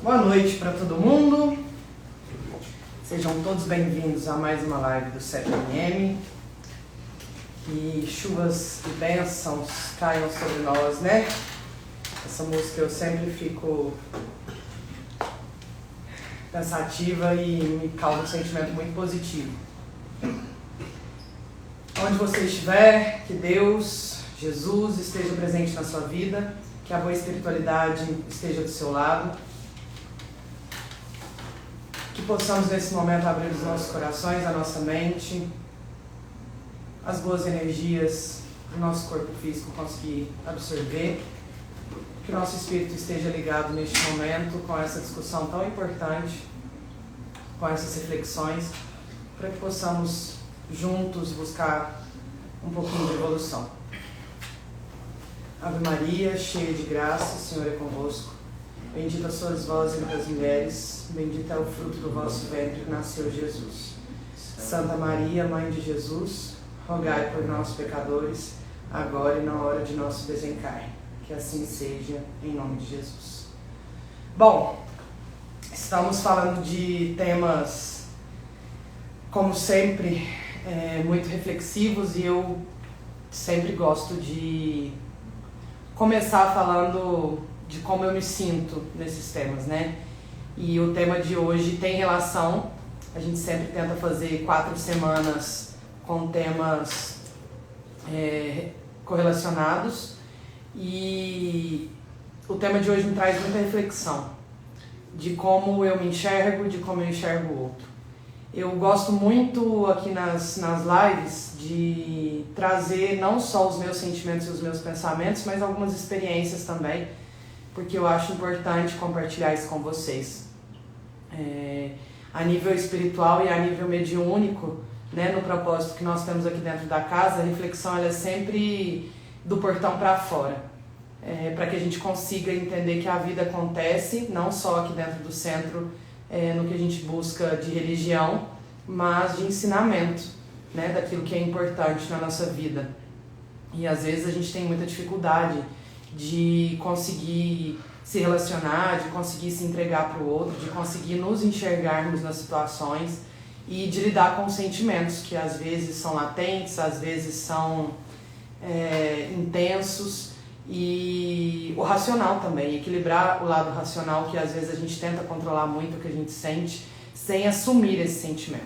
Boa noite para todo mundo. Sejam todos bem-vindos a mais uma live do 7mm. Que chuvas e bênçãos caiam sobre nós, né? Essa música eu sempre fico pensativa e me causa um sentimento muito positivo. Onde você estiver, que Deus, Jesus esteja presente na sua vida, que a boa espiritualidade esteja do seu lado, que possamos nesse momento abrir os nossos corações, a nossa mente, as boas energias do nosso corpo físico conseguir absorver, que o nosso espírito esteja ligado neste momento com essa discussão tão importante, com essas reflexões, para que possamos juntos buscar um pouquinho de evolução. Ave Maria, cheia de graça, o Senhor é convosco. Bendita sois vós entre as mulheres, bendito é o fruto do vosso ventre, que nasceu Jesus. Santa Maria, Mãe de Jesus, rogai por nós, pecadores, agora e na hora de nosso desencarne. Que assim seja, em nome de Jesus. Bom, estamos falando de temas, como sempre, muito reflexivos, e eu sempre gosto de começar falando de como eu me sinto nesses temas, né? E o tema de hoje tem relação, a gente sempre tenta fazer 4 semanas com temas correlacionados, e o tema de hoje me traz muita reflexão de como eu me enxergo, de como eu enxergo o outro. Eu gosto muito aqui nas lives de trazer não só os meus sentimentos e os meus pensamentos, mas algumas experiências também, porque eu acho importante compartilhar isso com vocês. A nível espiritual e a nível mediúnico, né, no propósito que nós temos aqui dentro da casa, a reflexão ela é sempre do portão para fora, para que a gente consiga entender que a vida acontece não só aqui dentro do centro, no que a gente busca de religião, mas de ensinamento, né, daquilo que é importante na nossa vida. E às vezes a gente tem muita dificuldade de conseguir se relacionar, de conseguir se entregar para o outro, de conseguir nos enxergarmos nas situações e de lidar com os sentimentos que às vezes são latentes, às vezes são intensos, e o racional também, equilibrar o lado racional, que às vezes a gente tenta controlar muito o que a gente sente sem assumir esse sentimento.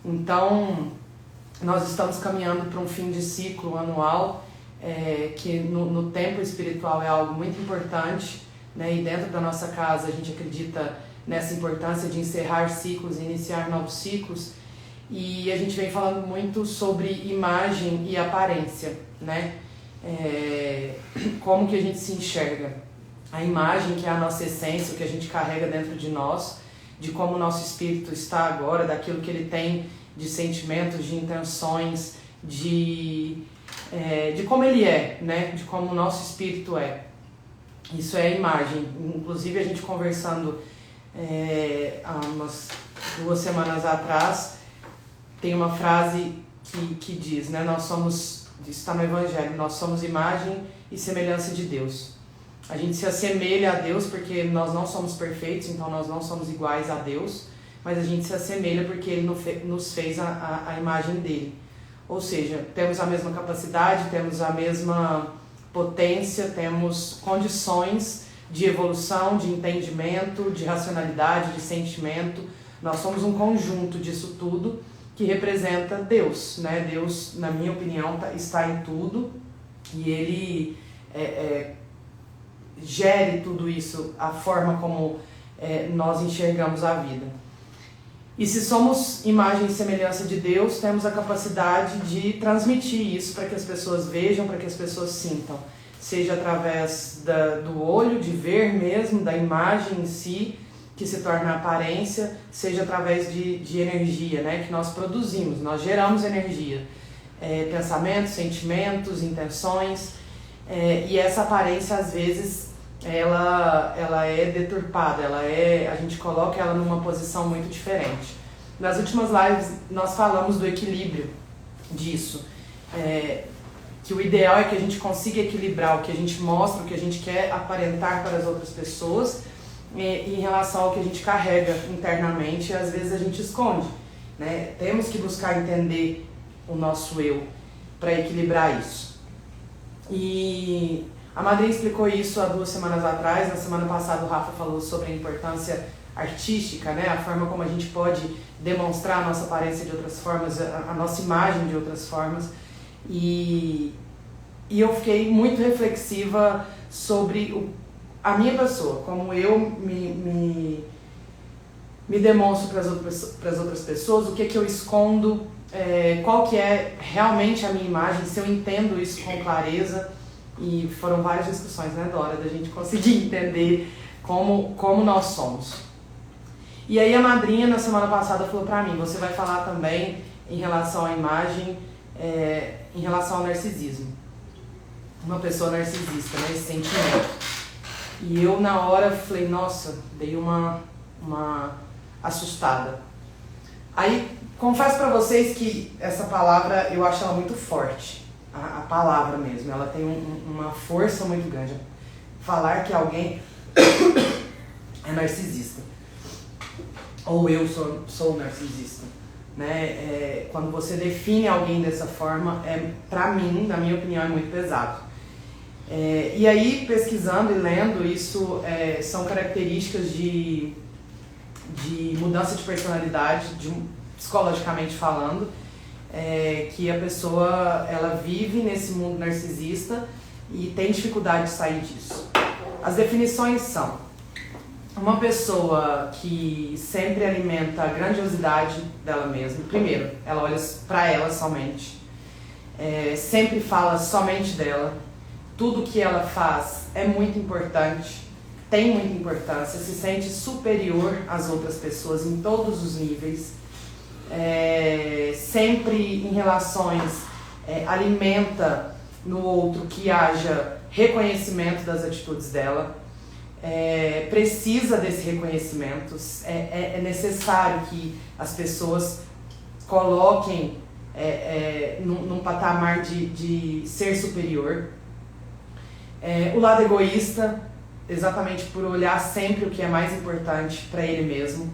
Então, nós estamos caminhando para um fim de ciclo anual, que no tempo espiritual é algo muito importante, né? E dentro da nossa casa a gente acredita nessa importância de encerrar ciclos e iniciar novos ciclos, e a gente vem falando muito sobre imagem e aparência, né? Como que a gente se enxerga, a imagem que é a nossa essência, o que a gente carrega dentro de nós, de como o nosso espírito está agora, daquilo que ele tem de sentimentos, de intenções, de como ele é, né? De como o nosso espírito é. Isso é a imagem. Inclusive a gente conversando há umas 2 semanas atrás, tem uma frase que diz, né? Nós somos, está no Evangelho, nós somos imagem e semelhança de Deus. A gente se assemelha a Deus porque nós não somos perfeitos, então nós não somos iguais a Deus, mas a gente se assemelha porque Ele nos fez a imagem dEle. Ou seja, temos a mesma capacidade, temos a mesma potência, temos condições de evolução, de entendimento, de racionalidade, de sentimento. Nós somos um conjunto disso tudo que representa Deus, né? Deus, na minha opinião, está em tudo, e Ele gere tudo isso, a forma como nós enxergamos a vida. E se somos imagem e semelhança de Deus, temos a capacidade de transmitir isso para que as pessoas vejam, para que as pessoas sintam. Seja através do olho, de ver mesmo, da imagem em si, que se torna aparência, seja através de energia, né, que nós produzimos, nós geramos energia. Pensamentos, sentimentos, intenções, e essa aparência às vezes ela é deturpada, a gente coloca ela numa posição muito diferente. Nas últimas lives nós falamos do equilíbrio disso, que o ideal é que a gente consiga equilibrar o que a gente mostra, o que a gente quer aparentar para as outras pessoas, em relação ao que a gente carrega internamente e às vezes a gente esconde, né? Temos que buscar entender o nosso eu para equilibrar isso. E a madrinha explicou isso há 2 semanas atrás. Na semana passada o Rafa falou sobre a importância artística, né? A forma como a gente pode demonstrar a nossa aparência de outras formas, a nossa imagem de outras formas. E eu fiquei muito reflexiva sobre a minha pessoa, como eu me demonstro para as outras pessoas, o que eu escondo, qual que é realmente a minha imagem, se eu entendo isso com clareza. E foram várias discussões, né, Dora, da gente conseguir entender como nós somos. E aí a madrinha na semana passada falou pra mim, você vai falar também em relação à imagem, em relação ao narcisismo. Uma pessoa narcisista, né, esse sentimento. E eu na hora falei, nossa, dei uma assustada. Aí confesso pra vocês que essa palavra eu acho ela muito forte. A palavra mesmo, ela tem uma força muito grande. Falar que alguém é narcisista. Ou eu sou narcisista. Né? Quando você define alguém dessa forma, pra mim, na minha opinião, é muito pesado. E aí, pesquisando e lendo, isso são características de mudança de personalidade, psicologicamente falando, que a pessoa ela vive nesse mundo narcisista e tem dificuldade de sair disso. As definições são: uma pessoa que sempre alimenta a grandiosidade dela mesma. Primeiro, ela olha para ela somente, sempre fala somente dela, tudo que ela faz é muito importante, tem muita importância, se sente superior às outras pessoas em todos os níveis. Sempre em relações alimenta no outro que haja reconhecimento das atitudes dela, precisa desse reconhecimento, é necessário que as pessoas coloquem num patamar de ser superior. O lado egoísta, exatamente por olhar sempre o que é mais importante para ele mesmo.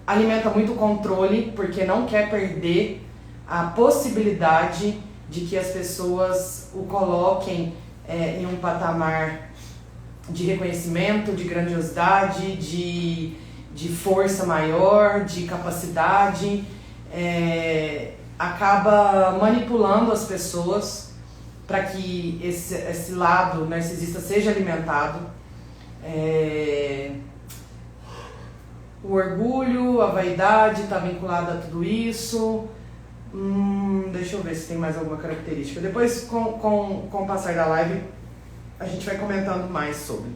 Alimenta muito o controle, porque não quer perder a possibilidade de que as pessoas o coloquem em um patamar de reconhecimento, de grandiosidade, de força maior, de capacidade. Acaba manipulando as pessoas para que esse lado narcisista seja alimentado. O orgulho, a vaidade está vinculada a tudo isso. Deixa eu ver se tem mais alguma característica. Depois, com o passar da live, a gente vai comentando mais sobre.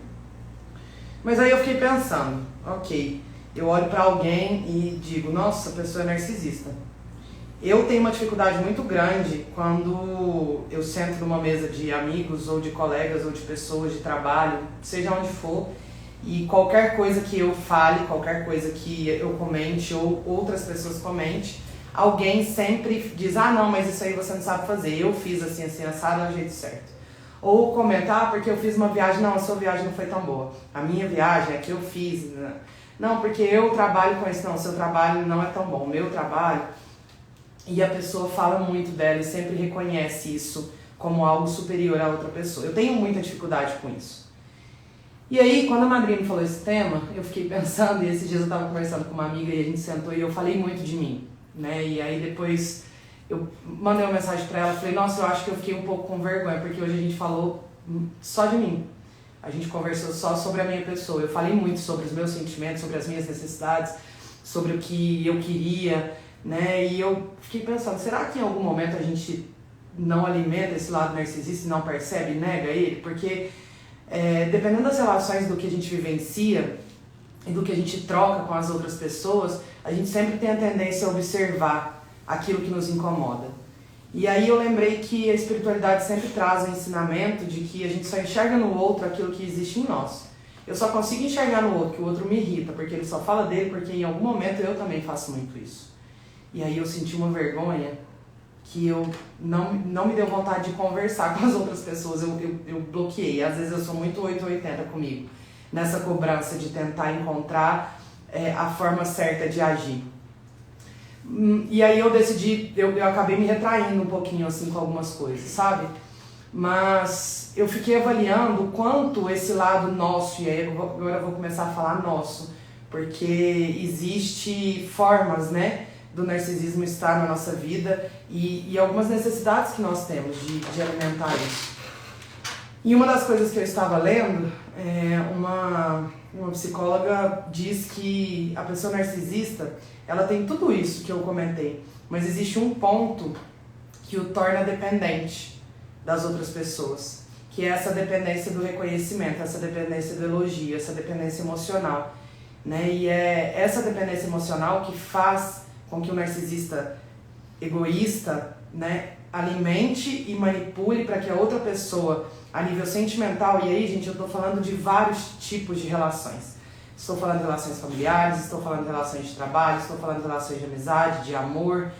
Mas aí eu fiquei pensando, ok, eu olho para alguém e digo, nossa, a pessoa é narcisista. Eu tenho uma dificuldade muito grande quando eu sento numa mesa de amigos ou de colegas ou de pessoas de trabalho, seja onde for, e qualquer coisa que eu fale, qualquer coisa que eu comente ou outras pessoas comentem, alguém sempre diz, não, mas isso aí você não sabe fazer, eu fiz assim, assado, é o jeito certo. Ou comentar, porque eu fiz uma viagem, não, a sua viagem não foi tão boa, a minha viagem é que eu fiz, não, porque eu trabalho com isso, não, o seu trabalho não é tão bom, o meu trabalho. E a pessoa fala muito dela e sempre reconhece isso como algo superior a outra pessoa. Eu tenho muita dificuldade com isso. E aí, quando a madrinha me falou esse tema, eu fiquei pensando, e esses dias eu estava conversando com uma amiga e a gente sentou e eu falei muito de mim, né? E aí depois eu mandei uma mensagem pra ela, falei, nossa, eu acho que eu fiquei um pouco com vergonha, porque hoje a gente falou só de mim. A gente conversou só sobre a minha pessoa. Eu falei muito sobre os meus sentimentos, sobre as minhas necessidades, sobre o que eu queria, né? E eu fiquei pensando, será que em algum momento a gente não alimenta esse lado narcisista e não percebe e nega ele? Porque dependendo das relações do que a gente vivencia e do que a gente troca com as outras pessoas, a gente sempre tem a tendência a observar aquilo que nos incomoda. E aí eu lembrei que a espiritualidade sempre traz o ensinamento de que a gente só enxerga no outro aquilo que existe em nós. Eu só consigo enxergar no outro que o outro me irrita, porque ele só fala dele, porque em algum momento eu também faço muito isso. E aí eu senti uma vergonha que eu não me deu vontade de conversar com as outras pessoas, eu bloqueei. Às vezes eu sou muito 880 comigo. nessa cobrança de tentar encontrar a forma certa de agir. E aí eu decidi, eu acabei me retraindo um pouquinho assim com algumas coisas, sabe? Mas eu fiquei avaliando o quanto esse lado nosso, e aí agora eu vou começar a falar nosso, porque existe formas, né, do narcisismo estar na nossa vida e algumas necessidades que nós temos de alimentar isso. E uma das coisas que eu estava lendo, uma psicóloga diz que a pessoa narcisista, ela tem tudo isso que eu comentei, mas existe um ponto que o torna dependente das outras pessoas, que é essa dependência do reconhecimento, essa dependência do elogio, essa dependência emocional, né? E é essa dependência emocional que faz com que o narcisista egoísta, né, alimente e manipule para que a outra pessoa, a nível sentimental, e aí, gente, eu estou falando de vários tipos de relações. Estou falando de relações familiares, estou falando de relações de trabalho, estou falando de relações de amizade, de amor,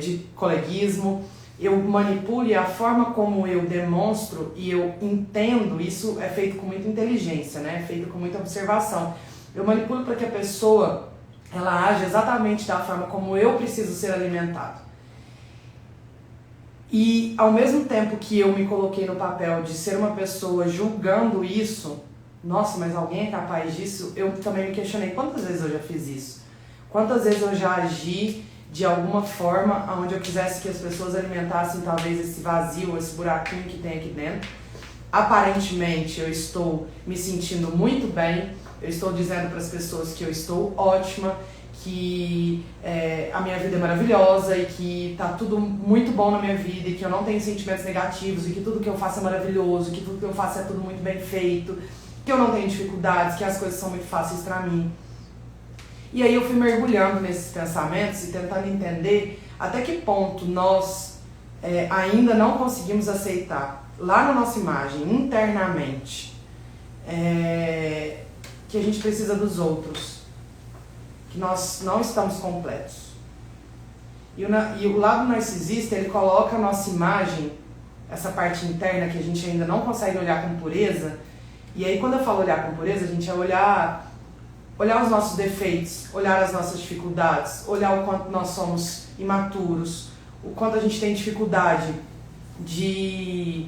de coleguismo. Eu manipulo e a forma como eu demonstro e eu entendo, isso é feito com muita inteligência, né? É feito com muita observação. Eu manipulo para que a pessoa ela age exatamente da forma como eu preciso ser alimentado. E ao mesmo tempo que eu me coloquei no papel de ser uma pessoa julgando isso, nossa, mas alguém é capaz disso? Eu também me questionei quantas vezes eu já fiz isso? Quantas vezes eu já agi de alguma forma onde eu quisesse que as pessoas alimentassem talvez esse vazio, esse buraquinho que tem aqui dentro? Aparentemente eu estou me sentindo muito bem, eu estou dizendo para as pessoas que eu estou ótima, que a minha vida é maravilhosa e que tá tudo muito bom na minha vida e que eu não tenho sentimentos negativos e que tudo que eu faço é maravilhoso, que tudo que eu faço é tudo muito bem feito, que eu não tenho dificuldades, que as coisas são muito fáceis para mim. E aí eu fui mergulhando nesses pensamentos e tentando entender até que ponto nós ainda não conseguimos aceitar lá na nossa imagem, internamente, que a gente precisa dos outros, que nós não estamos completos. E o lado narcisista, ele coloca a nossa imagem, essa parte interna que a gente ainda não consegue olhar com pureza. E aí quando eu falo olhar com pureza, a gente é olhar os nossos defeitos, olhar as nossas dificuldades, olhar o quanto nós somos imaturos, o quanto a gente tem dificuldade de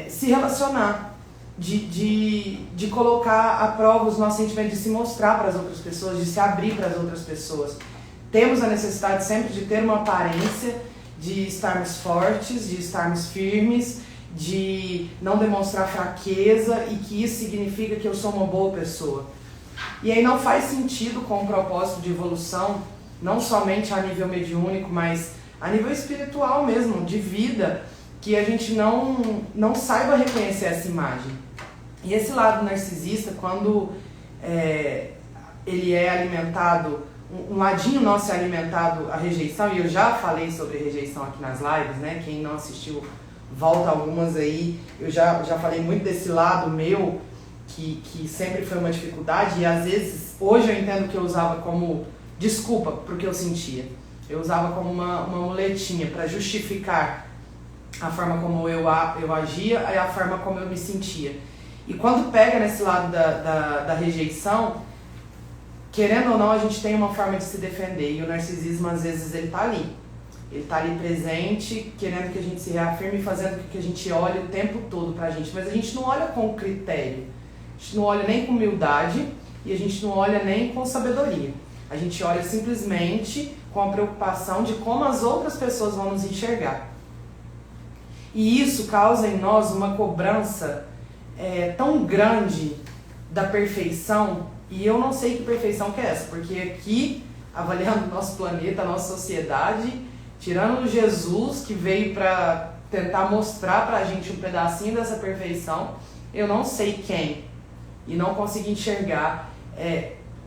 se relacionar, de colocar à prova os nossos sentimentos, de se mostrar para as outras pessoas, de se abrir para as outras pessoas. Temos a necessidade sempre de ter uma aparência, de estarmos fortes, de estarmos firmes, de não demonstrar fraqueza e que isso significa que eu sou uma boa pessoa. E aí não faz sentido com o propósito de evolução, não somente a nível mediúnico, mas a nível espiritual mesmo, de vida, que a gente não saiba reconhecer essa imagem. E esse lado narcisista, quando ele é alimentado, um ladinho nosso é alimentado a rejeição, e eu já falei sobre rejeição aqui nas lives, né? Quem não assistiu, volta algumas aí. Eu já falei muito desse lado meu, que sempre foi uma dificuldade, e às vezes, hoje eu entendo que eu usava como desculpa pro que eu sentia. Eu usava como uma muletinha para justificar a forma como eu agia e a forma como eu me sentia. E quando pega nesse lado da rejeição, querendo ou não, a gente tem uma forma de se defender, e o narcisismo às vezes ele tá ali. Ele tá ali presente, querendo que a gente se reafirme, fazendo com que a gente olhe o tempo todo pra gente, mas a gente não olha com critério. A gente não olha nem com humildade e a gente não olha nem com sabedoria. A gente olha simplesmente com a preocupação de como as outras pessoas vão nos enxergar. E isso causa em nós uma cobrança tão grande da perfeição, e eu não sei que perfeição que é essa, porque aqui, avaliando o nosso planeta, a nossa sociedade, tirando Jesus, que veio para tentar mostrar pra gente um pedacinho dessa perfeição, eu não sei quem, e não consegui enxergar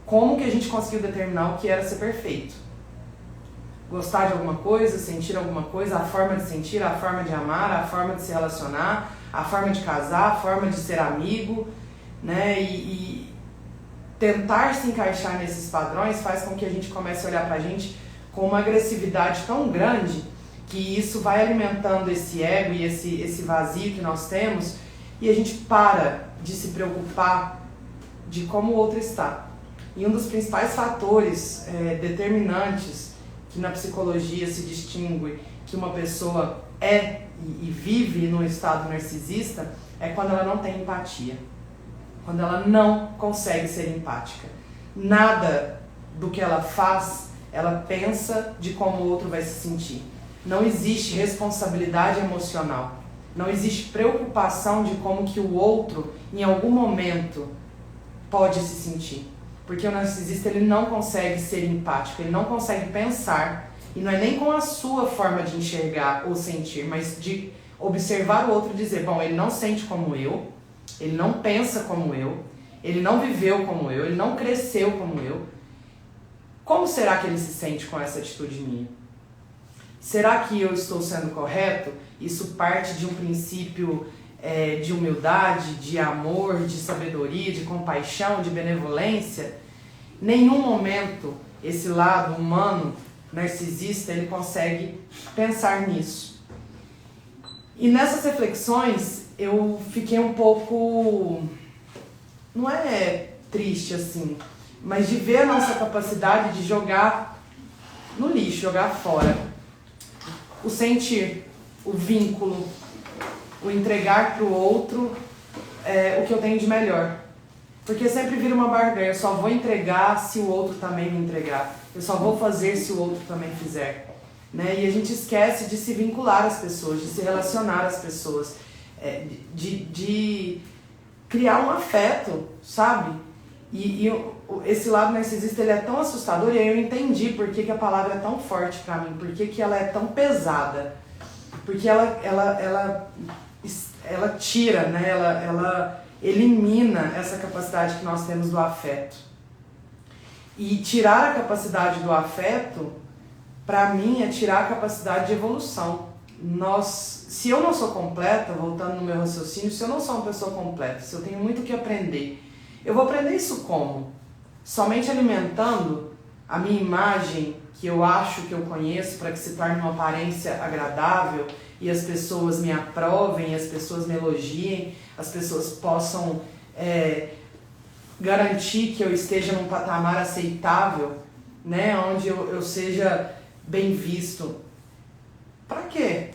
como que a gente conseguiu determinar o que era ser perfeito. Gostar de alguma coisa, sentir alguma coisa, a forma de sentir, a forma de amar, a forma de se relacionar, a forma de casar, a forma de ser amigo, né? E tentar se encaixar nesses padrões faz com que a gente comece a olhar pra gente com uma agressividade tão grande que isso vai alimentando esse ego e esse vazio que nós temos, e a gente para de se preocupar de como o outro está. E um dos principais fatores determinantes que na psicologia se distingue que uma pessoa é e vive num estado narcisista é quando ela não tem empatia, quando ela não consegue ser empática. Nada do que ela faz, ela pensa de como o outro vai se sentir. Não existe responsabilidade emocional, não existe preocupação de como que o outro, em algum momento, pode se sentir. Porque o narcisista ele não consegue ser empático, ele não consegue pensar, e não é nem com a sua forma de enxergar ou sentir, mas de observar o outro e dizer, bom, ele não sente como eu, ele não pensa como eu, ele não viveu como eu, ele não cresceu como eu. Como será que ele se sente com essa atitude minha? Será que eu estou sendo correto? Isso parte de um princípio de humildade, de amor, de sabedoria, de compaixão, de benevolência. Nenhum momento esse lado humano, narcisista, ele consegue pensar nisso. E nessas reflexões eu fiquei um pouco, não é triste assim, mas de ver a nossa capacidade de jogar no lixo, jogar fora. O sentir, o vínculo, o entregar para o outro o que eu tenho de melhor. Porque sempre vira uma barganha, eu só vou entregar se o outro também me entregar. Eu só vou fazer se o outro também fizer. Né? E a gente esquece de se vincular às pessoas, de se relacionar às pessoas, de criar um afeto, sabe? E esse lado narcisista ele é tão assustador, e aí eu entendi por que a palavra é tão forte pra mim, por que ela é tão pesada. Porque ela tira, né? Ela elimina essa capacidade que nós temos do afeto. E tirar a capacidade do afeto, pra mim, é tirar a capacidade de evolução. Se eu não sou completa, voltando no meu raciocínio, se eu não sou uma pessoa completa, se eu tenho muito o que aprender, eu vou aprender isso como? Somente alimentando a minha imagem, que eu acho que eu conheço, para que se torne uma aparência agradável e as pessoas me aprovem, as pessoas me elogiem, as pessoas possam garantir que eu esteja num patamar aceitável, né, onde eu seja bem visto. Para quê?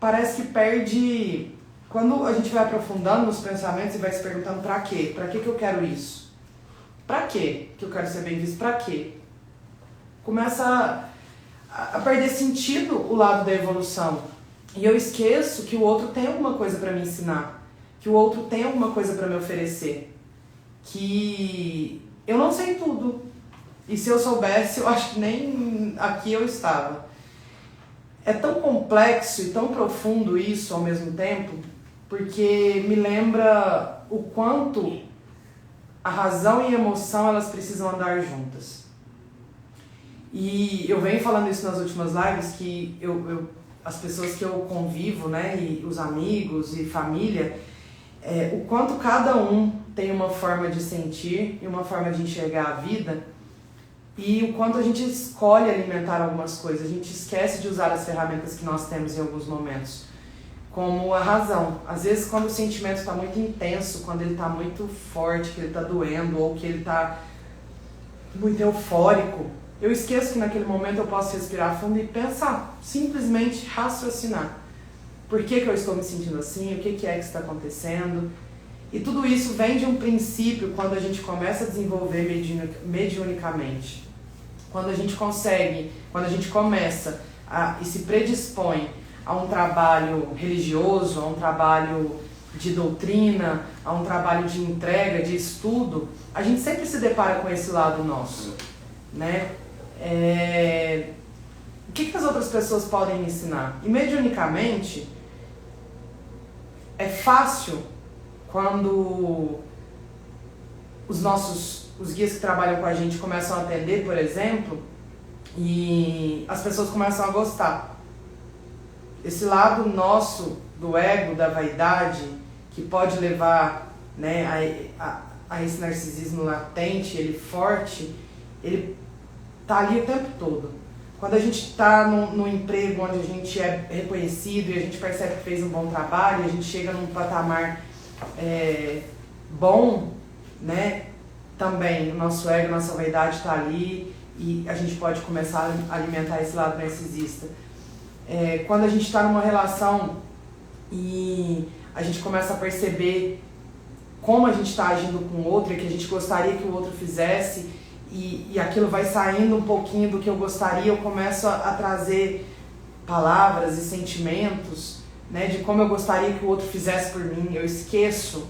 Parece que perde. Quando a gente vai aprofundando nos pensamentos e vai se perguntando para quê? Para que eu quero isso? Para quê que eu quero ser bem visto? Para quê? Começa a perder sentido o lado da evolução. E eu esqueço que o outro tem alguma coisa para me ensinar, que o outro tem alguma coisa para me oferecer, que eu não sei tudo. E se eu soubesse, eu acho que nem aqui eu estava. É tão complexo e tão profundo isso ao mesmo tempo, porque me lembra o quanto a razão e a emoção elas precisam andar juntas. E eu venho falando isso nas últimas lives, que as pessoas que eu convivo, né, e os amigos e família, o quanto cada um tem uma forma de sentir e uma forma de enxergar a vida, e o quanto a gente escolhe alimentar algumas coisas, a gente esquece de usar as ferramentas que nós temos em alguns momentos, como a razão. Às vezes quando o sentimento está muito intenso, quando ele está muito forte, que ele está doendo, ou que ele está muito eufórico, eu esqueço que naquele momento eu posso respirar fundo e pensar, simplesmente raciocinar. Por que eu estou me sentindo assim? O que é que está acontecendo? E tudo isso vem de um princípio quando a gente começa a desenvolver mediunicamente. Quando a gente começa e se predispõe a um trabalho religioso, a um trabalho de doutrina, a um trabalho de entrega, de estudo, a gente sempre se depara com esse lado nosso, né? O que as outras pessoas podem me ensinar? E mediunicamente, é fácil quando os guias que trabalham com a gente começam a atender, por exemplo, e as pessoas começam a gostar. Esse lado nosso, do ego, da vaidade, que pode levar, né, a esse narcisismo latente, ele forte, ele tá ali o tempo todo. Quando a gente está num emprego onde a gente é reconhecido e a gente percebe que fez um bom trabalho, a gente chega num patamar bom, né? Também o nosso ego, nossa vaidade está ali e a gente pode começar a alimentar esse lado narcisista. Quando a gente está numa relação e a gente começa a perceber como a gente está agindo com o outro e que a gente gostaria que o outro fizesse e aquilo vai saindo um pouquinho do que eu gostaria, eu começo a trazer palavras e sentimentos, né, de como eu gostaria que o outro fizesse por mim. Eu esqueço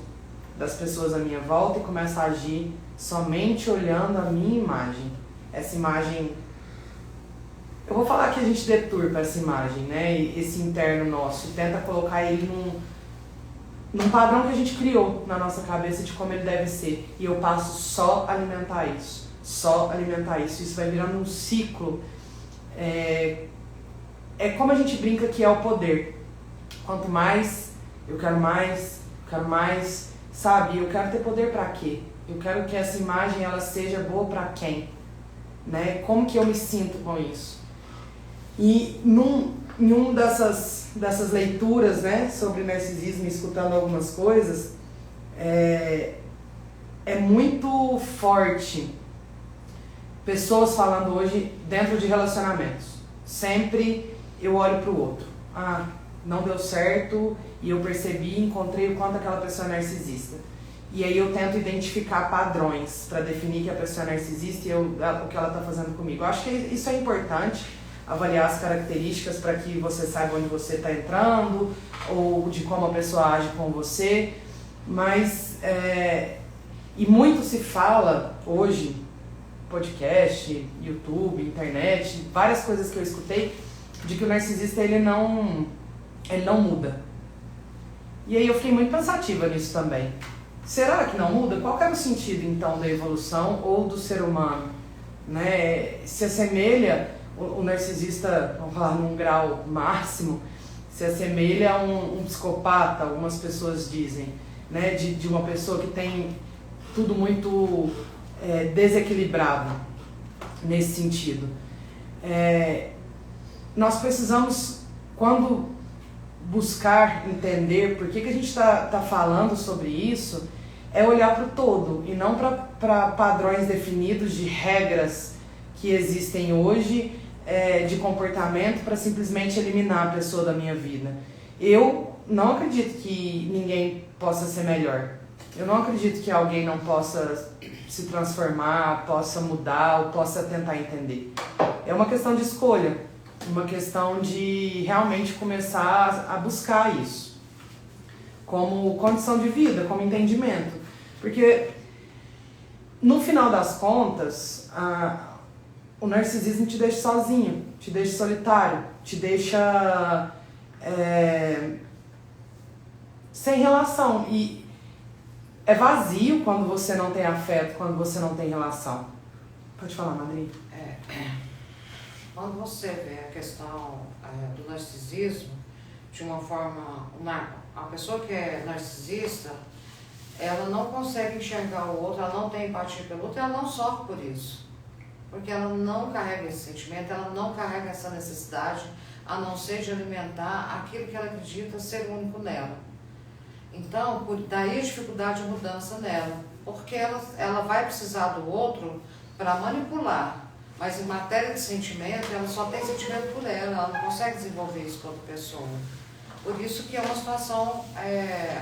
das pessoas à minha volta e começo a agir somente olhando a minha imagem. Essa imagem, eu vou falar que a gente deturpa essa imagem, né, esse interno nosso, e tenta colocar ele num padrão que a gente criou na nossa cabeça de como ele deve ser. E eu passo só a alimentar isso. Só alimentar isso. Isso vai virando um ciclo. É como a gente brinca que é o poder. Quanto mais, eu quero mais, sabe? Eu quero ter poder pra quê? Eu quero que essa imagem ela seja boa pra quem? Né? Como que eu me sinto com isso? E em uma dessas leituras, né, sobre narcisismo, escutando algumas coisas, é muito forte pessoas falando hoje dentro de relacionamentos. Sempre eu olho para o outro. Não deu certo e eu percebi, encontrei o quanto aquela pessoa é narcisista. E aí eu tento identificar padrões para definir que a pessoa é narcisista e o que ela está fazendo comigo. Eu acho que isso é importante, avaliar as características para que você saiba onde você está entrando ou de como a pessoa age com você, mas e muito se fala hoje, podcast, YouTube, internet, várias coisas que eu escutei, de que o narcisista ele não muda. E aí eu fiquei muito pensativa nisso também. Será que não muda? Qual que é o sentido então da evolução ou do ser humano? Né? Se assemelha o narcisista, vamos falar num grau máximo, se assemelha a um psicopata, algumas pessoas dizem, né? De uma pessoa que tem tudo muito desequilibrado nesse sentido. Nós precisamos, quando buscar entender por que a gente está falando sobre isso, é olhar para o todo e não para padrões definidos de regras que existem hoje, de comportamento para simplesmente eliminar a pessoa da minha vida. Eu não acredito que ninguém possa ser melhor. Eu não acredito que alguém não possa se transformar, possa mudar ou possa tentar entender. É uma questão de escolha, uma questão de realmente começar a buscar isso como condição de vida, como entendimento. Porque no final das contas, o narcisismo te deixa sozinho, te deixa solitário, te deixa sem relação. E é vazio quando você não tem afeto, quando você não tem relação. Pode falar, Madrinha. Quando você vê a questão do narcisismo de uma forma... A pessoa que é narcisista, ela não consegue enxergar o outro, ela não tem empatia pelo outro, ela não sofre por isso. Porque ela não carrega esse sentimento, ela não carrega essa necessidade, a não ser de alimentar aquilo que ela acredita ser único nela. Então, daí a dificuldade de mudança nela. Porque ela vai precisar do outro para manipular. Mas em matéria de sentimento, ela só tem sentimento por ela não consegue desenvolver isso com outra pessoa. Por isso que é uma situação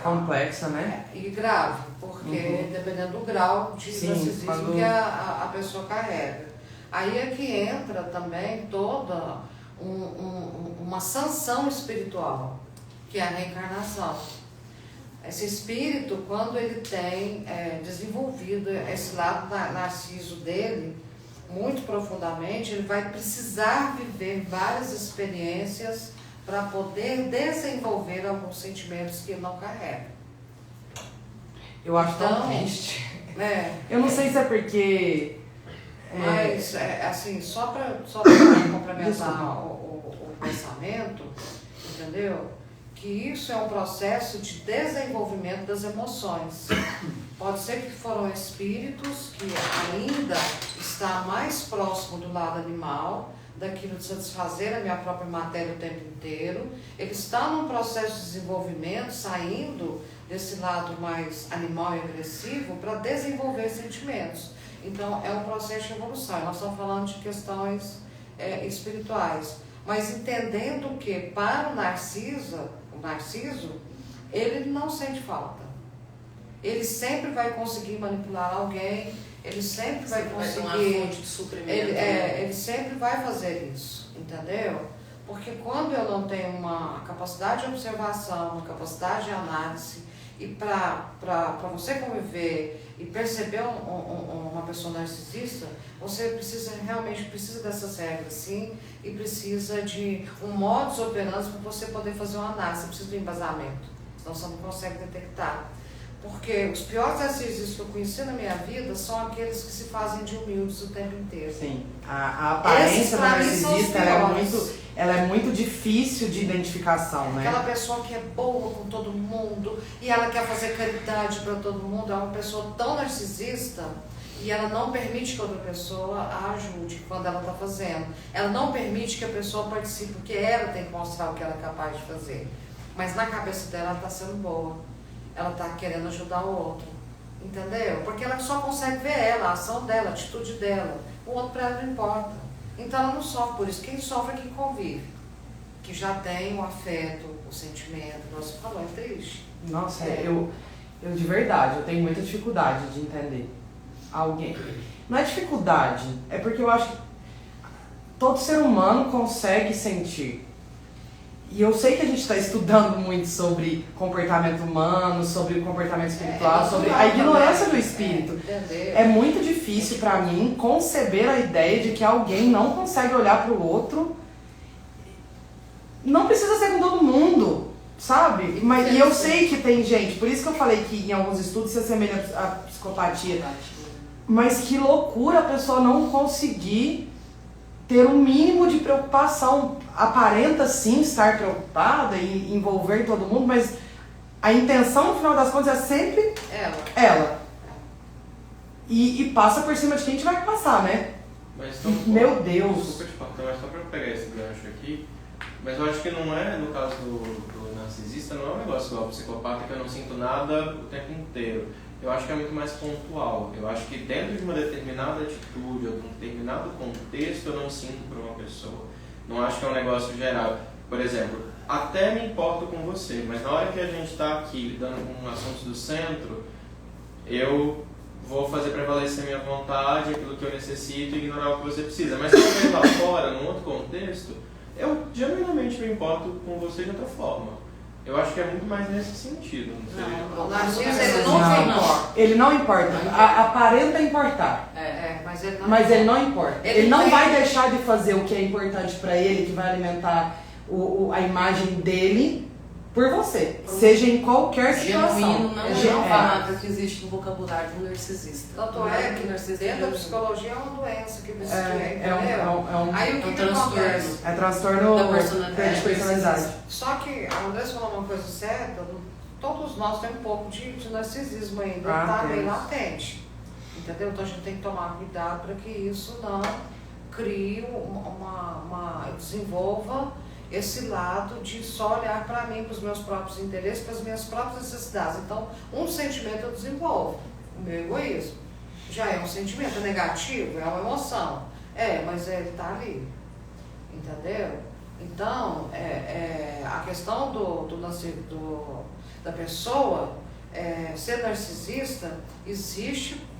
complexa, né? E grave, porque dependendo do grau de narcisismo que a pessoa carrega. Aí é que entra também toda uma sanção espiritual, que é a reencarnação. Esse espírito, quando ele tem desenvolvido esse lado narciso dele, muito profundamente, ele vai precisar viver várias experiências para poder desenvolver alguns sentimentos que ele não carrega. Eu acho tão triste. Eu não sei se é porque... Mas, assim, só para complementar o pensamento, entendeu? Que isso é um processo de desenvolvimento das emoções. Pode ser que foram espíritos que ainda está mais próximo do lado animal, daquilo de satisfazer a minha própria matéria o tempo inteiro. Ele está num processo de desenvolvimento, saindo desse lado mais animal e agressivo para desenvolver sentimentos. Então, é um processo de evolução. Nós estamos falando de questões espirituais, mas entendendo que para o narciso, ele não sente falta. Ele sempre vai conseguir manipular alguém, ele sempre vai conseguir... Vai ter uma fonte de suprimento. Ele sempre vai fazer isso, entendeu? Porque quando eu não tenho uma capacidade de observação, uma capacidade de análise, e para você conviver e perceber uma pessoa narcisista, você realmente precisa dessas regras, sim, e precisa de um modus operandi para você poder fazer uma análise, você precisa de um embasamento, senão você não consegue detectar. Porque os piores narcisistas que eu conheci na minha vida são aqueles que se fazem de humildes o tempo inteiro. Sim, a aparência do narcisista ela é muito difícil de identificação, né? Aquela pessoa que é boa com todo mundo e ela quer fazer caridade para todo mundo, é uma pessoa tão narcisista e ela não permite que outra pessoa a ajude quando ela está fazendo. Ela não permite que a pessoa participe, porque ela tem que mostrar o que ela é capaz de fazer. Mas na cabeça dela ela está sendo boa, ela está querendo ajudar o outro, entendeu? Porque ela só consegue ver ela, a ação dela, a atitude dela. O outro para ela não importa. Então ela não sofre por isso. Quem sofre é quem convive, que já tem o afeto, o sentimento. Você falou, é triste. Nossa, eu de verdade, eu tenho muita dificuldade de entender alguém. Não é dificuldade, é porque eu acho que todo ser humano consegue sentir. E eu sei que a gente está estudando muito sobre comportamento humano, sobre o comportamento espiritual, sobre a ignorância do espírito. É muito difícil para mim conceber a ideia de que alguém não consegue olhar para o outro. Não precisa ser com todo mundo, sabe? E eu sei que tem gente, por isso que eu falei que em alguns estudos se assemelha à psicopatia. Mas que loucura a pessoa não conseguir ter um mínimo de preocupação. Aparenta sim estar preocupada e envolver todo mundo, mas a intenção no final das contas é sempre ela. E passa por cima de quem tiver que passar, né? Mas meu Deus! Desculpa te cortar, mas só pra eu pegar esse gancho aqui, mas eu acho que não é, no caso do narcisista, não é um negócio igual psicopata que eu não sinto nada o tempo inteiro. Eu acho que é muito mais pontual. Eu acho que dentro de uma determinada atitude ou de um determinado contexto eu não sinto por uma pessoa. Não acho que é um negócio geral. Por exemplo, até me importo com você, mas na hora que a gente está aqui lidando com assuntos do centro, eu vou fazer prevalecer a minha vontade, aquilo que eu necessito e ignorar o que você precisa. Mas se eu lá fora, num outro contexto, eu genuinamente me importo com você de outra forma. Eu acho que é muito mais nesse sentido. Não, o narciso ele não importa. Ele não importa. Aparenta importar. Mas ele não importa. Ele não vai deixar de fazer o que é importante para ele, que vai alimentar a imagem dele por você. Seja em qualquer situação. Genuíno não é uma palavra que existe no vocabulário do narcisista. Tanto é que dentro da psicologia é uma doença que existe. Aí o que acontece? É transtorno da de personalidade. Só que a Andressa falou uma coisa certa, todos nós temos um pouco de narcisismo ainda, está bem latente. Entendeu? Então a gente tem que tomar cuidado para que isso não crie desenvolva esse lado de só olhar para mim, para os meus próprios interesses, para as minhas próprias necessidades. Então, um sentimento eu desenvolvo, o meu egoísmo. Já é um sentimento negativo, é uma emoção. Mas ele está ali. Entendeu? Então, a questão da pessoa ser narcisista, existe.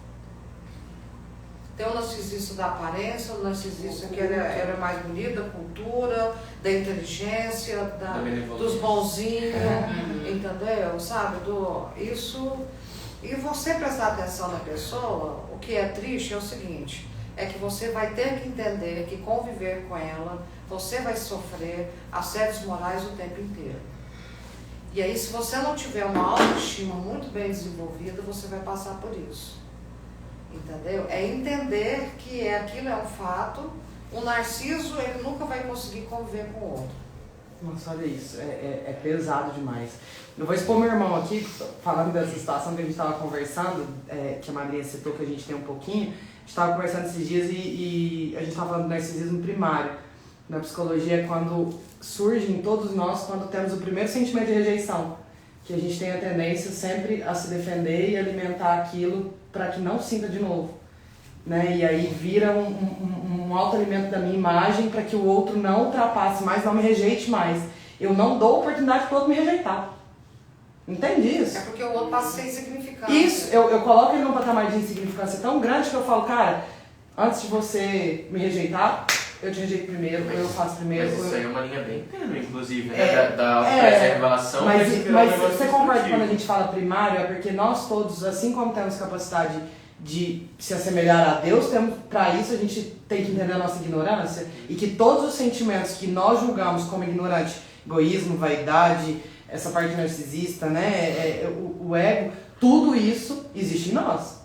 Tem o narcisista da aparência, o narcisista que era mais bonito, da cultura, da inteligência, dos bonzinhos, entendeu? Sabe? E você prestar atenção na pessoa, o que é triste é o seguinte, é que você vai ter que entender que conviver com ela, você vai sofrer assédios morais o tempo inteiro. E aí, se você não tiver uma autoestima muito bem desenvolvida, você vai passar por isso. Entendeu? É entender que aquilo é um fato. O narciso, ele nunca vai conseguir conviver com o outro. Nossa, olha isso. É pesado demais. Eu vou expor meu irmão aqui, falando dessa situação que a gente estava conversando, que a madrinha citou que a gente tem um pouquinho. A gente estava conversando esses dias e a gente estava falando do narcisismo primário. Na psicologia, quando surge em todos nós, quando temos o primeiro sentimento de rejeição. que a gente tem a tendência sempre a se defender e alimentar aquilo para que não sinta de novo. Né? E aí vira um autoalimento da minha imagem para que o outro não ultrapasse mais, não me rejeite mais. Eu não dou oportunidade para o outro me rejeitar. Entende isso? É porque o outro passa a ser insignificante. Isso, eu coloco ele num patamar de insignificância tão grande que eu falo, cara, antes de você me rejeitar, eu te rejeito primeiro, eu faço primeiro. Mas isso aí é uma linha bem tênue, inclusive, né? Da preservação. Mas você concorda quando a gente fala primário, é porque nós todos, assim como temos capacidade de se assemelhar a Deus, para isso a gente tem que entender a nossa ignorância e que todos os sentimentos que nós julgamos como ignorante, egoísmo, vaidade, essa parte narcisista, né, o ego, tudo isso existe em nós.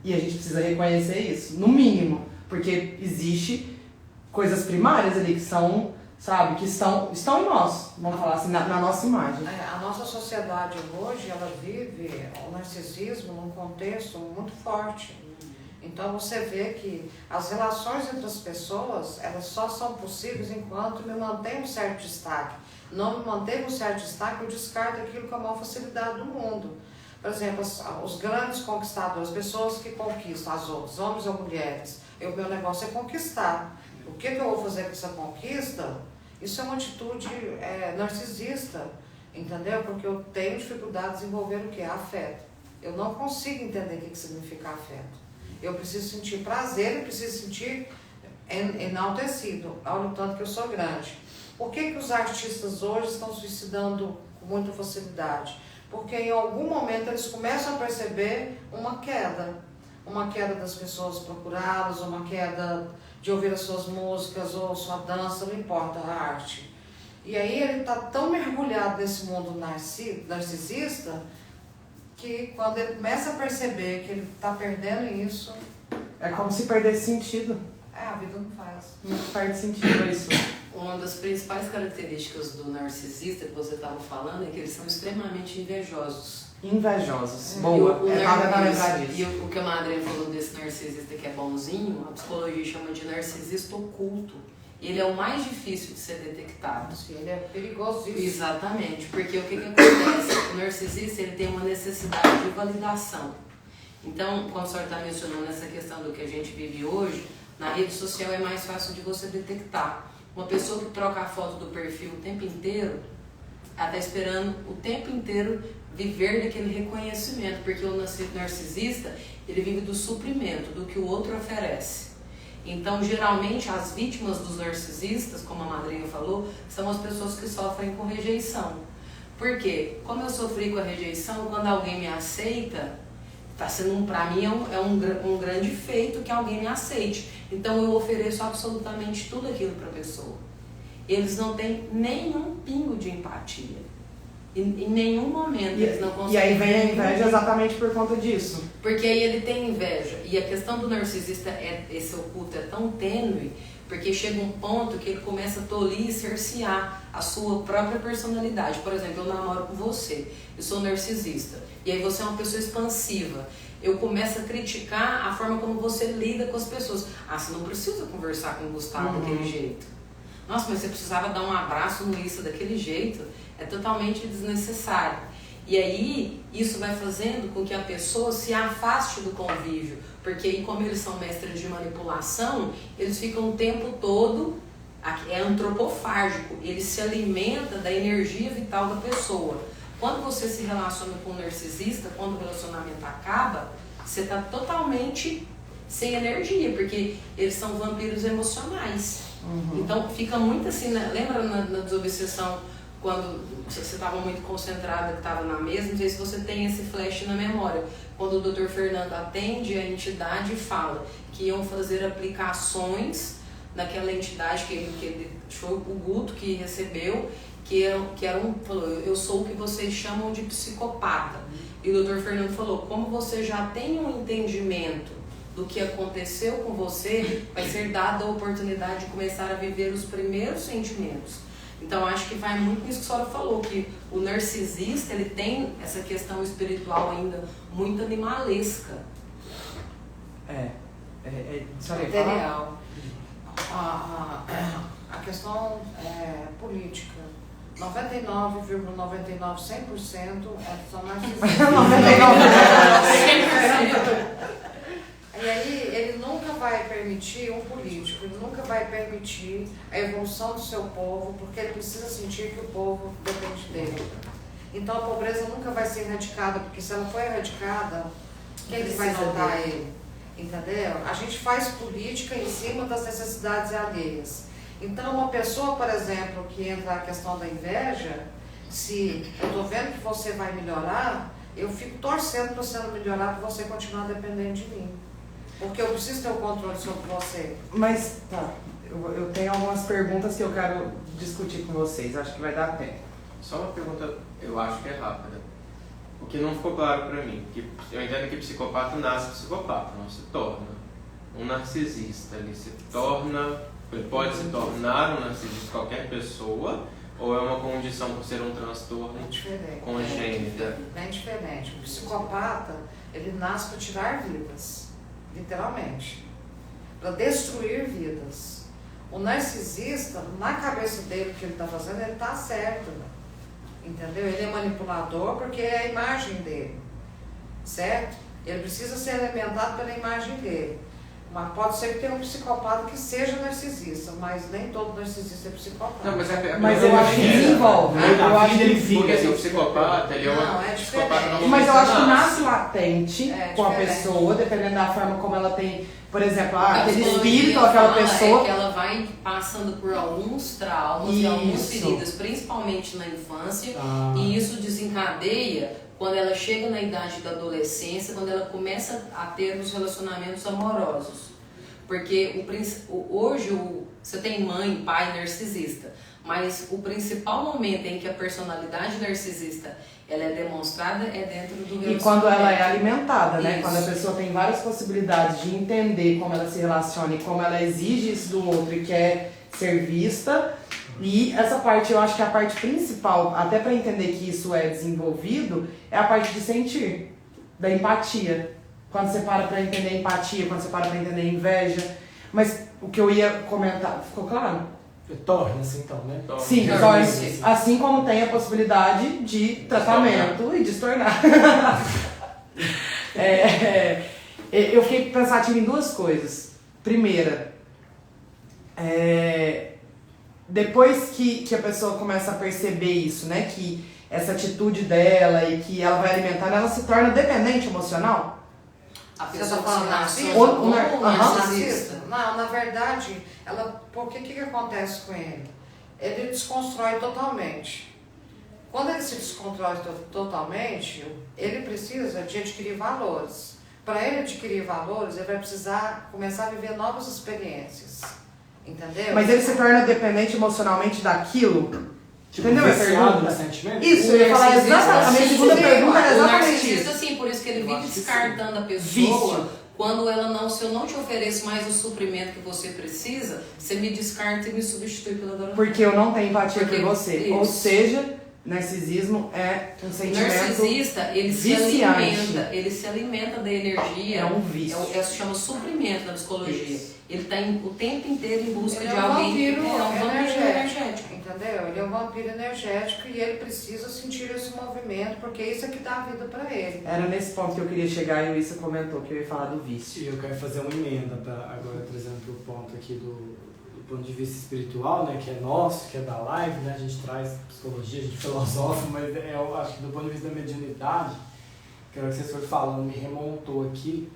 E a gente precisa reconhecer isso, no mínimo, porque existe coisas primárias ali que são, sabe, que estão em nós, vamos falar assim, na nossa imagem. A nossa sociedade hoje, ela vive o narcisismo num contexto muito forte. Então você vê que as relações entre as pessoas, elas só são possíveis enquanto me mantém um certo destaque. Não me mantém um certo destaque, eu descarto aquilo com a maior facilidade do mundo. Por exemplo, os grandes conquistadores, pessoas que conquistam as outras, homens ou mulheres, o meu negócio é conquistar. O que eu vou fazer com essa conquista? Isso é uma atitude narcisista, entendeu? Porque eu tenho dificuldade de desenvolver o que é afeto. Eu não consigo entender o que significa afeto. Eu preciso sentir prazer e preciso sentir enaltecido. Olha o tanto que eu sou grande. Por que os artistas hoje estão suicidando com muita facilidade? Porque em algum momento eles começam a perceber uma queda das pessoas procurá-los, uma queda de ouvir as suas músicas ou sua dança, não importa a arte. E aí ele está tão mergulhado nesse mundo narcisista que quando ele começa a perceber que ele está perdendo isso... É como se perdesse sentido. A vida não faz. Não perde sentido isso. Uma das principais características do narcisista que você estava falando é que eles são extremamente invejosos. Boa, nada pra lembrar disso. E o que a Madre falou desse narcisista que é bonzinho, a psicologia chama de narcisista oculto. Ele é o mais difícil de ser detectado. Ele é perigosíssimo. Exatamente, porque o que acontece? O narcisista ele tem uma necessidade de validação. Então, como a senhora está mencionando essa questão do que a gente vive hoje, na rede social é mais fácil de você detectar. Uma pessoa que troca a foto do perfil o tempo inteiro, ela está esperando o tempo inteiro viver daquele reconhecimento, porque o narcisista, ele vive do suprimento, do que o outro oferece. Então, geralmente, as vítimas dos narcisistas, como a madrinha falou, são as pessoas que sofrem com rejeição. Por quê? Como eu sofri com a rejeição, quando alguém me aceita, tá sendo para mim é um grande feito que alguém me aceite. Então eu ofereço absolutamente tudo aquilo para a pessoa. Eles não têm nenhum pingo de empatia. Em nenhum momento eles não conseguem. E aí vem a inveja exatamente por conta disso. Porque aí ele tem inveja. E a questão do narcisista, esse oculto é tão tênue, porque chega um ponto que ele começa a tolir e cercear a sua própria personalidade. Por exemplo, eu namoro com você, eu sou narcisista, e aí você é uma pessoa expansiva. Eu começo a criticar a forma como você lida com as pessoas. Você não precisa conversar com o Gustavo daquele jeito. Nossa, mas você precisava dar um abraço no Issa daquele jeito. É totalmente desnecessário. E aí, isso vai fazendo com que a pessoa se afaste do convívio. Porque aí, como eles são mestres de manipulação, eles ficam o tempo todo, é antropofágico, ele se alimenta da energia vital da pessoa. Quando você se relaciona com um narcisista, quando o relacionamento acaba, você está totalmente sem energia, porque eles são vampiros emocionais. Então, fica muito assim, né? Lembra na desobsessão, quando você estava muito concentrada, que estava na mesa, não sei se você tem esse flash na memória. Quando o Dr. Fernando atende a entidade e fala que iam fazer aplicações naquela entidade que foi o Guto que recebeu, falou, eu sou o que vocês chamam de psicopata. E o Dr. Fernando falou, como você já tem um entendimento do que aconteceu com você, vai ser dada a oportunidade de começar a viver os primeiros sentimentos. Então, acho que vai muito nisso que a senhora falou, que o narcisista, ele tem essa questão espiritual ainda muito animalesca. Material. A questão política 99,99, 100% são narcisistas. 99%. E aí ele nunca vai permitir, um político, ele nunca vai permitir a evolução do seu povo, porque ele precisa sentir que o povo depende dele. Então a pobreza nunca vai ser erradicada, porque se ela for erradicada, quem que vai notar ele? Entendeu? A gente faz política em cima das necessidades alheias. Então uma pessoa, por exemplo, que entra a questão da inveja, se eu estou vendo que você vai melhorar, eu fico torcendo para você não melhorar, para você continuar dependendo de mim. Porque eu preciso ter o controle sobre você. Mas, tá, eu tenho algumas perguntas que eu quero discutir com vocês, acho que vai dar tempo. Só uma pergunta, eu acho que é rápida. O que não ficou claro pra mim, que eu entendo que psicopata nasce psicopata, não se torna. Um narcisista, ele pode se tornar um narcisista qualquer pessoa, ou é uma condição por ser um transtorno congênito? Bem diferente. O psicopata, ele nasce para tirar vidas, literalmente, para destruir vidas. O narcisista, na cabeça dele, o que ele está fazendo, ele está certo, entendeu? Ele é manipulador porque é a imagem dele, certo? Ele precisa ser alimentado pela imagem dele. Mas pode ser que tenha um psicopata que seja narcisista, mas nem todo narcisista é psicopata. Não, mas eu acho que desenvolve. Eu acho que ele fica, porque assim, o psicopata, ele é não, um é psicopata não. Mas eu acho que nasce latente com a diferente. pessoa, dependendo da forma como ela tem, por exemplo, aquele psicologia espírito, aquela fala pessoa. É que ela vai passando por alguns traumas e algumas feridas, principalmente na infância, e isso desencadeia quando ela chega na idade da adolescência, quando ela começa a ter os relacionamentos amorosos. Porque hoje você tem mãe, pai narcisista, mas o principal momento em que a personalidade narcisista ela é demonstrada é dentro do relacionamento. E quando ela é alimentada, né? Isso. Quando a pessoa tem várias possibilidades de entender como ela se relaciona e como ela exige isso do outro e quer ser vista. E essa parte, eu acho que é a parte principal, até para entender que isso é desenvolvido, é a parte de sentir, da empatia. Quando você para pra entender a empatia, quando você para pra entender a inveja. Mas o que eu ia comentar, ficou claro? Torna-se então, né? Sim, torna-se. Assim como tem a possibilidade de tratamento e de se tornar. Eu fiquei pensativo em duas coisas. Primeira, depois que a pessoa começa a perceber isso, né? Que essa atitude dela e que ela vai alimentando, ela se torna dependente emocional? A Você pessoa está falando narcisista narcisista? ou narcisista? Não, na verdade, porque o que acontece com ele? Ele desconstrói totalmente. Quando ele se desconstrói totalmente, ele precisa de adquirir valores. Para ele adquirir valores, ele vai precisar começar a viver novas experiências. Entendeu? Mas ele se torna dependente emocionalmente daquilo? Tipo, entendeu a viciado pergunta? no sentimento? Isso, eu ia falar exatamente. A minha segunda pergunta era O exatamente narcisista, isso. sim, por isso que ele vive acho que descartando a pessoa. Vício. Quando ela não, se eu não te ofereço mais o suprimento que você precisa, você me descarta e me substitui pela dona. Porque eu não tenho empatia Porque por você. isso. Ou seja, narcisismo é um O sentimento narcisista, ele viciante. ele se alimenta da energia. É um vício. Se chama suprimento na psicologia. Isso. Ele está o tempo inteiro em busca Ele de é um alguém vampiro que é um vampiro energético. Entendeu? Ele é um vampiro energético e ele precisa sentir esse movimento, porque isso é que dá vida para ele. Era nesse ponto que eu queria chegar e o Issa comentou que eu ia falar do vício. E eu quero fazer uma emenda para agora trazendo para o ponto aqui do ponto de vista espiritual, né, que é nosso, que é da live, né, a gente traz psicologia, a gente filosofa, mas eu acho que do ponto de vista da mediunidade, que era o que vocês foram falando, me remontou aqui.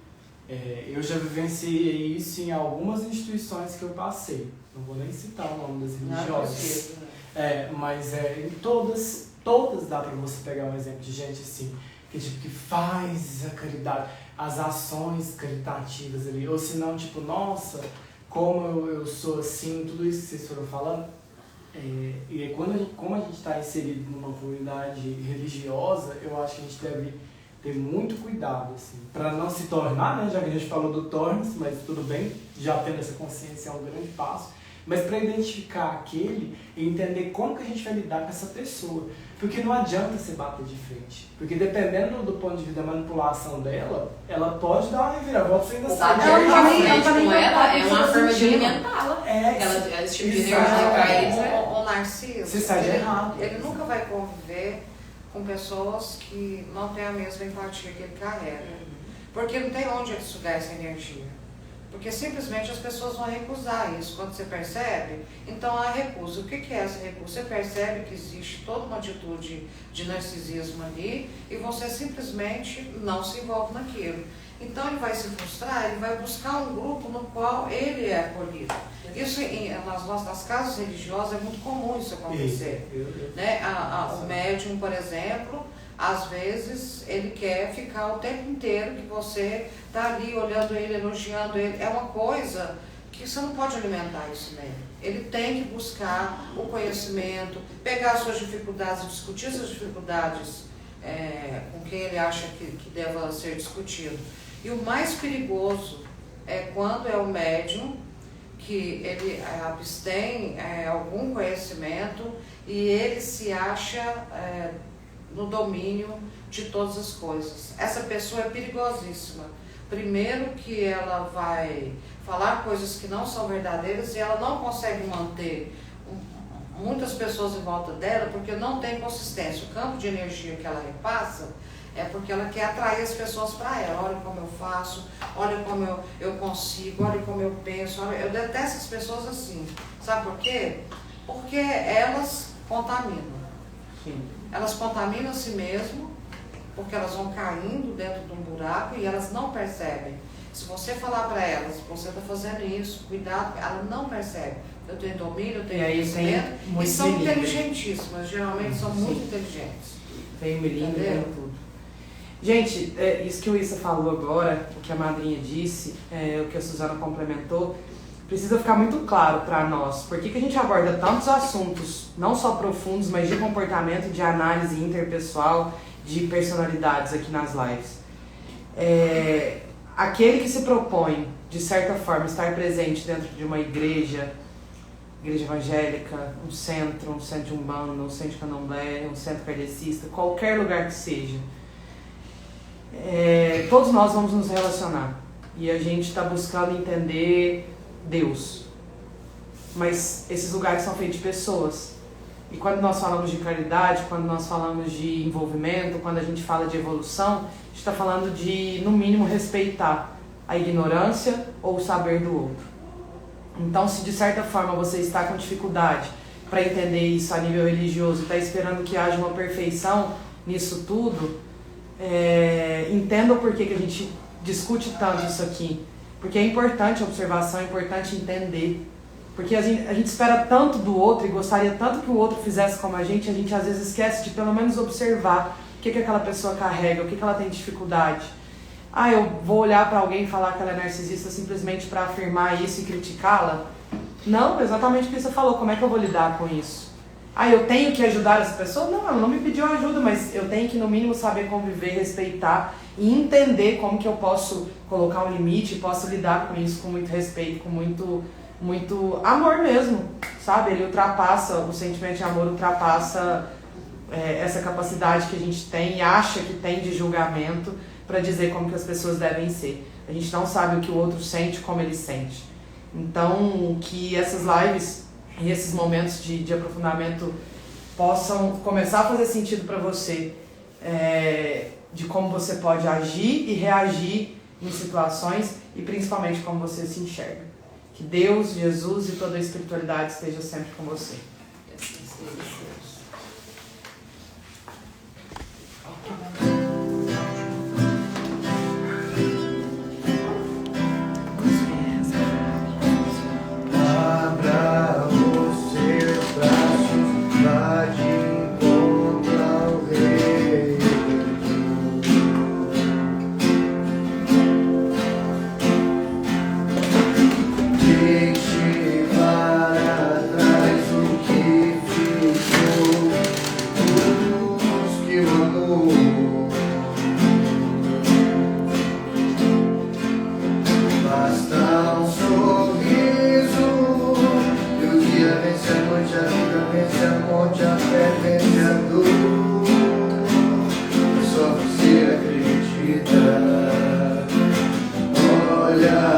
Eu já vivenciei isso em algumas instituições que eu passei. Não vou nem citar o nome das religiosas. Mas em todas dá para você pegar um exemplo de gente assim, que faz a caridade, as ações caritativas ali. Ou se não, tipo, nossa, como eu sou assim, tudo isso que vocês foram falando. E como a gente está inserido numa comunidade religiosa, eu acho que a gente deve ter muito cuidado, assim, para não se tornar, né, já que a gente falou do torne-se, mas tudo bem, já tendo essa consciência é um grande passo, mas para identificar aquele e entender como que a gente vai lidar com essa pessoa, porque não adianta você bater de frente, porque dependendo do ponto de vista da manipulação dela, ela pode dar uma reviravolta, você ainda sabe. Ela Ela é uma forma de sentindo. alimentá-la. Esse tipo de energia O cai. narciso, Você sai de errado. ele nunca vai conviver com pessoas que não têm a mesma empatia que ele carrega. Porque não tem onde ele sugar essa energia. Porque simplesmente as pessoas vão recusar isso. Quando você percebe, então há recusa. O que é essa recusa? Você percebe que existe toda uma atitude de narcisismo ali e você simplesmente não se envolve naquilo. Então ele vai se frustrar, ele vai buscar um grupo no qual ele é acolhido. Isso nas casas religiosas é muito comum isso acontecer. Né? O médium, por exemplo, às vezes ele quer ficar o tempo inteiro que você está ali olhando ele, elogiando ele. É uma coisa que você não pode alimentar isso nele. Ele tem que buscar o conhecimento, pegar as suas dificuldades, discutir essas dificuldades com quem ele acha que deva ser discutido. E o mais perigoso é quando é o médium que ele abstém algum conhecimento e ele se acha no domínio de todas as coisas. Essa pessoa é perigosíssima. Primeiro que ela vai falar coisas que não são verdadeiras e ela não consegue manter muitas pessoas em volta dela porque não tem consistência. O campo de energia que ela repassa é porque ela quer atrair as pessoas para ela. Olha como eu faço, olha como eu consigo, olha como eu penso. Eu detesto as pessoas assim. Sabe por quê? Porque elas contaminam. Sim. Elas contaminam a si mesmo, porque elas vão caindo dentro de um buraco e elas não percebem. Se você falar para elas, você está fazendo isso, cuidado, ela não percebe. Eu tenho domínio, eu tenho conhecimento, e são inteligentíssimas, geralmente são muito inteligentes. Tem milímetro, tem tudo. Gente, isso que o Issa falou agora, o que a madrinha disse, o que a Suzana complementou, precisa ficar muito claro para nós. Por que a gente aborda tantos assuntos, não só profundos, mas de comportamento, de análise interpessoal, de personalidades aqui nas lives? Aquele que se propõe, de certa forma, estar presente dentro de uma igreja evangélica, um centro de umbanda, um centro de candomblé, um centro kardecista, qualquer lugar que seja, todos nós vamos nos relacionar e a gente está buscando entender Deus, mas esses lugares são feitos de pessoas. E quando nós falamos de caridade, quando nós falamos de envolvimento, quando a gente fala de evolução, a gente está falando de, no mínimo, respeitar a ignorância ou o saber do outro. Então, se de certa forma você está com dificuldade para entender isso a nível religioso, está esperando que haja uma perfeição nisso tudo, entenda o porquê que a gente discute tanto isso aqui. Porque é importante a observação, é importante entender. Porque a gente espera tanto do outro e gostaria tanto que o outro fizesse como a gente às vezes esquece de pelo menos observar o que aquela pessoa carrega, o que ela tem dificuldade. Eu vou olhar para alguém e falar que ela é narcisista simplesmente para afirmar isso e criticá-la? Não, exatamente o que você falou, como é que eu vou lidar com isso? Eu tenho que ajudar essa pessoa? Não, ela não me pediu ajuda, mas eu tenho que no mínimo saber conviver, respeitar e entender como que eu posso colocar um limite, posso lidar com isso com muito respeito, com muito amor mesmo, sabe? Ele ultrapassa, o sentimento de amor ultrapassa essa capacidade que a gente tem e acha que tem de julgamento para dizer como que as pessoas devem ser. A gente não sabe o que o outro sente, como ele sente. Então, que essas lives e esses momentos de aprofundamento possam começar a fazer sentido para você, de como você pode agir e reagir em situações e principalmente como você se enxerga. Que Deus, Jesus e toda a espiritualidade esteja sempre com você. Abra os seus braços, vá de encontro ao Rei. Deixe para trás o que ficou, os que o amou. Basta um sorriso, e o dia vence a noite, a vida vence a morte, a fé vence a dor. Só você acredita. Olha